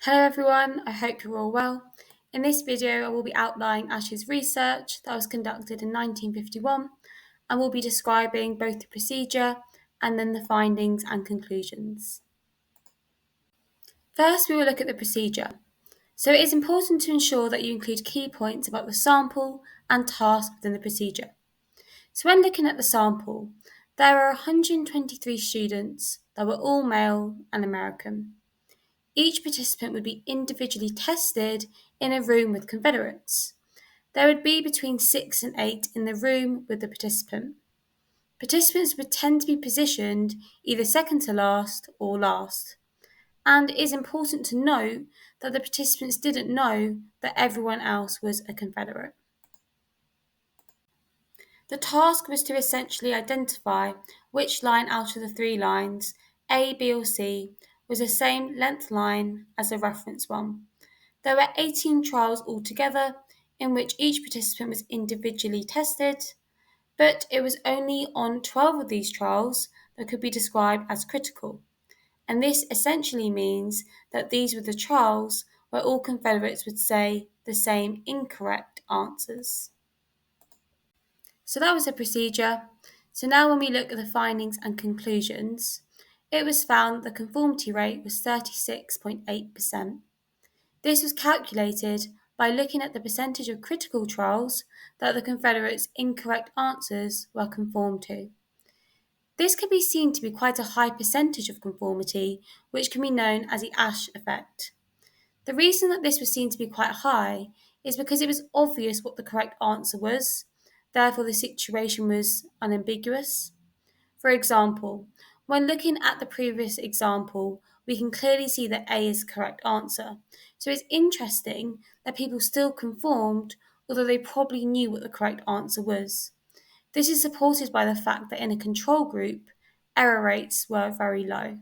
Hello everyone, I hope you're all well. In this video I will be outlining Asch's research that was conducted in 1951 and will be describing both the procedure and then the findings and conclusions. First we will look at the procedure. So it is important to ensure that you include key points about the sample and task within the procedure. So when looking at the sample, there are 123 students that were all male and American. Each participant would be individually tested in a room with Confederates. There would be between 6 and 8 in the room with the participant. Participants would tend to be positioned either second to last or last. And it is important to note that the participants didn't know that everyone else was a Confederate. The task was to essentially identify which line out of the 3 lines, A, B or C, was the same length line as the reference one. There were 18 trials altogether in which each participant was individually tested, but it was only on 12 of these trials that could be described as critical. And this essentially means that these were the trials where all Confederates would say the same incorrect answers. So that was the procedure. So now when we look at the findings and conclusions, it was found the conformity rate was 36.8%. This was calculated by looking at the percentage of critical trials that the Confederates' incorrect answers were conformed to. This can be seen to be quite a high percentage of conformity, which can be known as the Asch effect. The reason that this was seen to be quite high is because it was obvious what the correct answer was, therefore the situation was unambiguous. For example, when looking at the previous example, we can clearly see that A is the correct answer. So it's interesting that people still conformed, although they probably knew what the correct answer was. This is supported by the fact that in a control group, error rates were very low.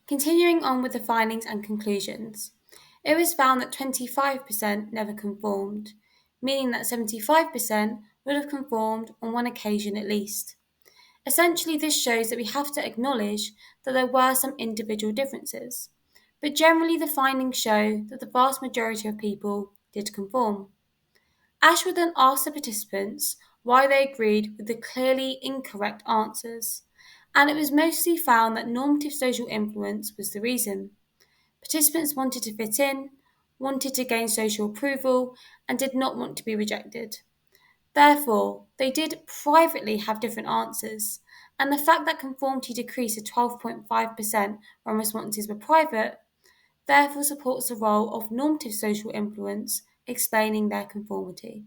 Continuing on with the findings and conclusions, it was found that 25% never conformed, meaning that 75% would have conformed on one occasion at least. Essentially, this shows that we have to acknowledge that there were some individual differences, but generally the findings show that the vast majority of people did conform. Asch would then ask the participants why they agreed with the clearly incorrect answers, and it was mostly found that normative social influence was the reason. Participants wanted to fit in, wanted to gain social approval, and did not want to be rejected. Therefore, they did privately have different answers, and the fact that conformity decreased to 12.5% when responses were private, therefore supports the role of normative social influence explaining their conformity.